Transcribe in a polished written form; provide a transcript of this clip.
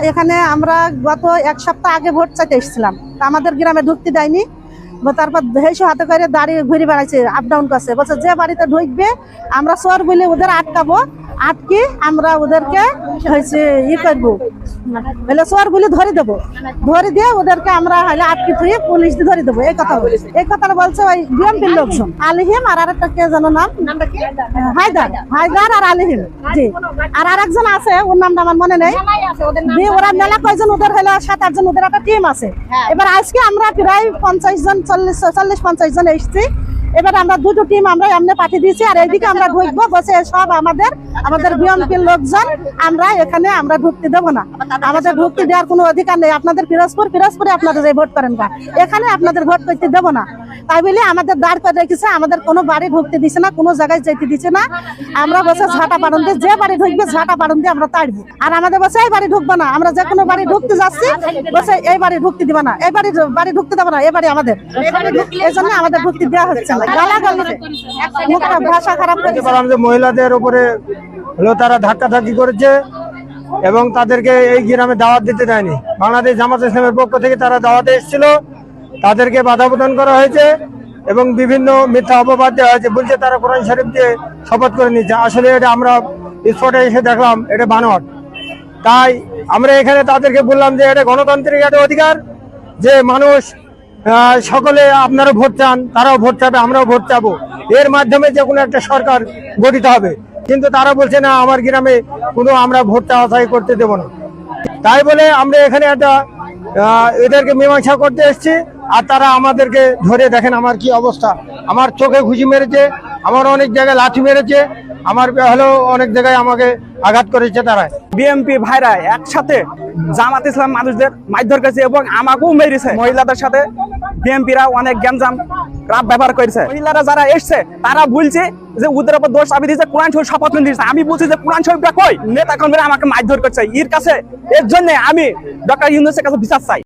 এখানে আমরা গত এক সপ্তাহ আগে ভোট চাইতে এসেছিলাম, আমাদের গ্রামে ঢুকতে দেয়নি। তারপর হেসে হাতে করে দাঁড়িয়ে ঘুরে বেড়াইছে, আপ ডাউন করছে, বলছে যে বাড়িতে ঢুকবে আমরা চোর বলে ওদের আটকাবো, আটকে আমরা ওদেরকে হয়েছে করবো, হলে চোর বলে ধরে দেবো, ধরে দিয়ে ওদেরকে আমরা হলে আটকে ধুয়ে পুলিশ দিয়ে ধরে দেবো। এই কথাটা বলছে ওই বিএমপির লোকজন, আলিহিম আর আরেকটা কে যেন নাম, হায়দার আর আলিহিম, জি। আর আরেকজন আছে, ওর নামটা আমার মনে নেই। ওরা মেলা কয়জন, ওদের হলো 7-8 জন, ওদের একটা টিম আছে। এবার আজকে আমরা প্রায় 50 জন 40-50 জন এসেছি। এবার আমরা দুটো টিম আমরা এমনি পাঠিয়ে দিয়েছি, আর এইদিকে আমরা ঢুকবো বসে সব আমাদের বিএমপির লোকজন, আমরা এখানে আমরা ঢুকতে দেবো না, আমাদের ঢুকতে দেওয়ার কোনো অধিকার নেই। আপনাদের পিরোজপুরে আপনাদের ভোট করেন না, এখানে আপনাদের ভোট করতে দেবো না, তাই বলে আমাদের দাঁড় করে রেখেছে, আমাদের কোনো বাড়ি ঢুকতে দিচ্ছে না, কোনো জায়গায় যেতে দিচ্ছে না। আমরা বসে ঝাঁটা পাড়ন দিয়ে, যে বাড়ি ঢুকবে ঝাঁটা পাড়ন দিয়ে আমরা তাড়বো। আর আমাদের বসে এই বাড়ি ঢুকবো না, আমরা যে কোনো বাড়ি ঢুকতে যাচ্ছি বসে এই বাড়ি ঢুকতে দিবা না, এই বাড়ি ঢুকতে দেবো না, এই বাড়ি আমাদের, এই জন্য আমাদের ঢুকতে দেওয়া হচ্ছে না। গালাগালি, ভাষা খারাপ করে মহিলাদের উপরে হলো, তারা ধাক্কাধাক্কি করেছে এবং তাদেরকে এই গ্রামে দাওয়াত দিতে দেয়নি। বাংলাদেশ জামাত ইসলামের পক্ষ থেকে তারা দাওয়াতে এসেছিল, তাদেরকে বাধা প্রদান করা হয়েছে এবং বিভিন্ন মিথ্যা অপবাদ দেওয়া হয়েছে। বলছে তারা কোরআন শরীফ দিয়ে শপথ করে নিচ্ছে, আসলে এটা আমরা স্পটে এসে দেখলাম এটা বানোয়াট। তাই আমরা এখানে তাদেরকে বললাম যে এটা গণতান্ত্রিক একটা অধিকার, যে মানুষ সকলে আপনারা ভোট চান, তারাও ভোট চাবে, আমরাও ভোট চাবো, এর মাধ্যমে যে কোনো একটা সরকার গঠিত হবে। কিন্তু তারা বলছে না, আমার গ্রামে কোনো আমরা ভোট চাওয়াচাই করতে দেব না। তাই বলে আমরা এখানে একটা এদেরকে মীমাংসা করতে এসেছি, আর তারা আমাদেরকে ধরে দেখেন আমার কি অবস্থা, আমার চোখে ঘুষি মেরেছে, আমার অনেক জায়গায় লাঠি মেরেছে, আমার হলো অনেক জায়গায় আমাকে আঘাত করেছে। তারা বিএমপি ভাইরা একসাথে জামাত ইসলাম মানুষদের মারধর করেছে এবং আমাকেও মেরেছে। মহিলাদের সাথে বিএমপিরা অনেক গ্যাঞ্জাম রাত ব্যবহার করেছে। মহিলারা যারা এসছে তারা বলছে যে ওদের উপর দোষ চাপিয়ে দিয়েছে, কোরআন শরীফ শপথ দিয়েছে। আমি বলছি যে কোরআন শরীফটা কই, নেতা কর্মীরা আমাকে মারধর করছে। এর জন্য আমি ডক্টর ইউনূসের কাছে বিচার চাই।